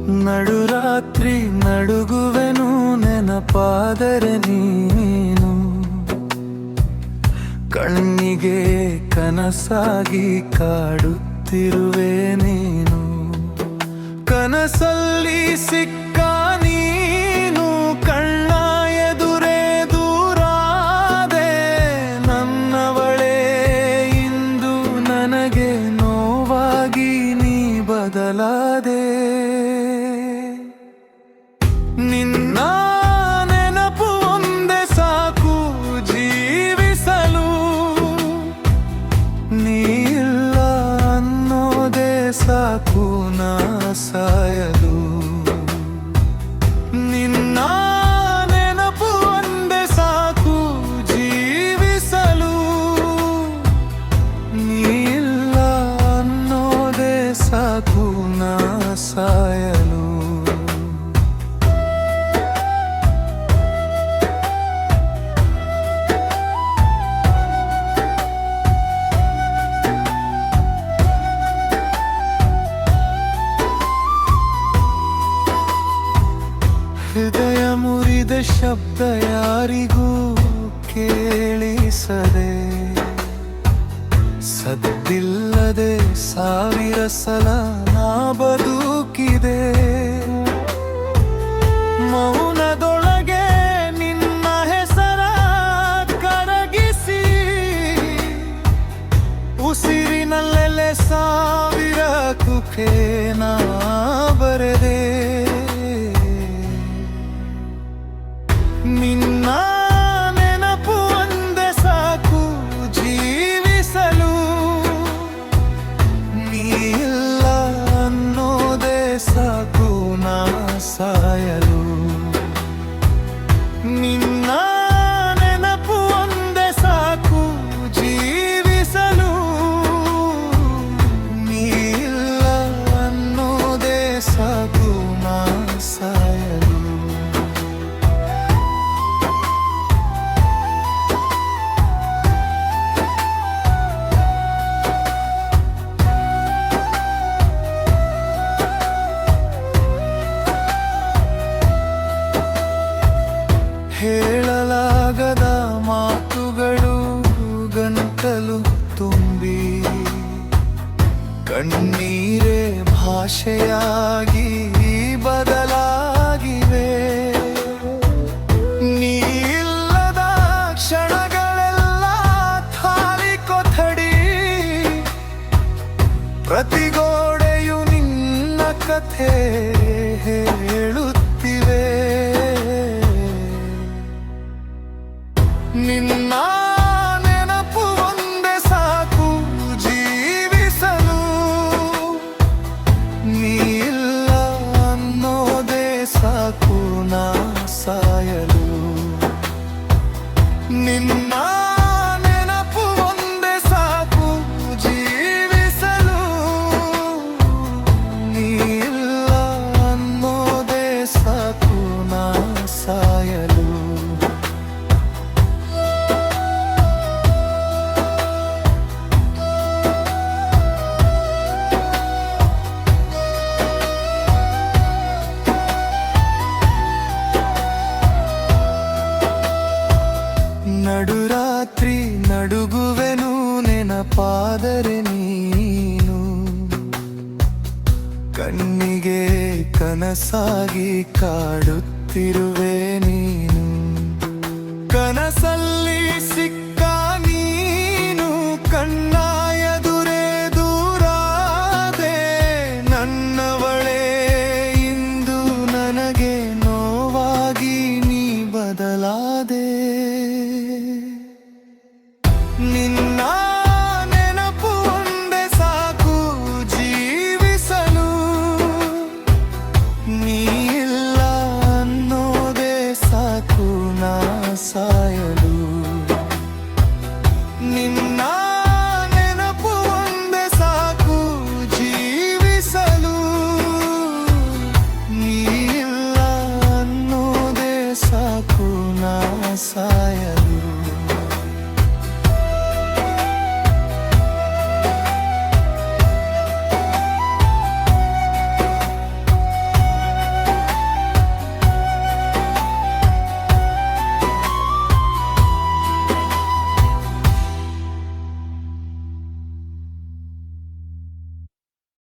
ನಡುರಾತ್ರಿ ನಡುಗುವೆನು ನೆನಪಾದರೆ ನೀನು, ಕಣ್ಣಿಗೆ ಕನಸಾಗಿ ಕಾಡುತ್ತಿರುವೆ ನೀನು. ಕನಸಲ್ಲಿ ಸಿಕ್ಕ ನೀನು ಕಣ್ಣ ಎದುರೇ ದೂರಾದೆ, ನನ್ನವಳೇ ಇಂದು ನನಗೆ ನೋವಾಗಿ ನೀ ಬದಲಾದೆ. ನಿನ್ನ ನೆನಪು ಒಂದೇ ಸಾಕು ಜೀವಿಸಲು, ನೀ ಇಲ್ಲ ಅನ್ನೋದೇ ಸಾಕು ನಾ ಸಾಯಲು. ನಿನ್ನ ನೆನಪು ಒಂದೇ ಸಾಕು ಜೀವಿಸಲು, ನೀ ಇಲ್ಲ ಅನ್ನೋದೇ ಸಾಕು ನಾ ಸಾಯಲು. ಹೃದಯ ಮುರಿದ ಶಬ್ದ ಯಾರಿಗೂ ಕೇಳಿಸದೆ, ಸದ್ದಿಲ್ಲದೆ ಸಾವಿರ ಸಲ ನಾ ಬದುಕಿದೆ. ಮೌನದೊಳಗೆ ನಿನ್ನ ಹೆಸರ ಕರಗಿಸಿ, ಉಸಿರಿನಲ್ಲೆಲೆ ಸಾವಿರ ಕುಕೆ ನಾ ಬರೆದೆ. ನಿನ್ನ ನೆನಪು ಒಂದೇ ಸಾಕು ಜೀವಿಸಲು, ನೀ ಇಲ್ಲ ಅನ್ನೋದೇ ಸಾಕು ನಾ ಸಾಯಲು. ನಿನ್ನ ನೆನಪು ಒಂದೇ ಸಾಕು ಜೀವಿಸಲು, ನೀ ಇಲ್ಲ ಅನ್ನೋದೇ ಸಾಕು ನಾ ಸಾಯಲು. ಹೇಳಲಾಗದ ಮಾತುಗಳು ಗಂಟಲು ತುಂಬಿ, ಕಣ್ಣೀರೇ ಭಾಷೆಯಾಗಿ ಬದಲಾಗಿವೆ. ನೀ ಇಲ್ಲದ ಕ್ಷಣಗಳೆಲ್ಲ ಖಾಲಿ ಕೊಠಡಿ, ಪ್ರತಿ ಗೋಡೆಯು ನಿನ್ನ ಕಥೆ ಹೇಳುತ್ತಿವೆ. ನಿನ್ನ ನೆನಪು ಒಂದೇ ಸಾಕು ಜೀವಿಸಲು, ನೀ ಇಲ್ಲ ಅನ್ನೋದೇ ಸಾಕು ನಾ ಸಾಯಲು. ನಿನ್ನ ನೆನಪು ಒಂದೇ ಸಾಕು ಜೀವಿಸಲು, ನೀ ಇಲ್ಲ ಅನ್ನೋದೇ ಸಾಕು ನಾ ಸಾಯಲು. ನಡುರಾತ್ರಿ ನಡುಗುವೆನು ನೆನಪಾದರೆ ನೀನು, ಕಣ್ಣಿಗೆ ಕನಸಾಗಿ ಕಾಡುತ್ತಿರುವೆ ನೀನು. ಕನಸಲ್ಲಿ ಸಿಕ್ಕ ನೀನು ಕಣ್ಣ ಎದುರೇ ದೂರಾದೆ, ನನ್ನವಳೇ ಇಂದು ನನಗೆ ನೋವಾಗಿ ನೀ ಬದಲಾದೆ. ನಿನ್ನ ನೆನಪು ಒಂದೇ ಸಾಕು ಜೀವಿಸಲು, ನೀ ಇಲ್ಲ ಅನ್ನೋದೇ ಸಾಕು ನಾ ಸಾಯಲು. ನಿನ್ನ ನೆನಪು ಒಂದೇ ಸಾಕು ಜೀವಿಸಲು, ನೀ ಇಲ್ಲ ಅನ್ನೋದೇ ಸಾಕು ನಾ ಸಾಯಲು.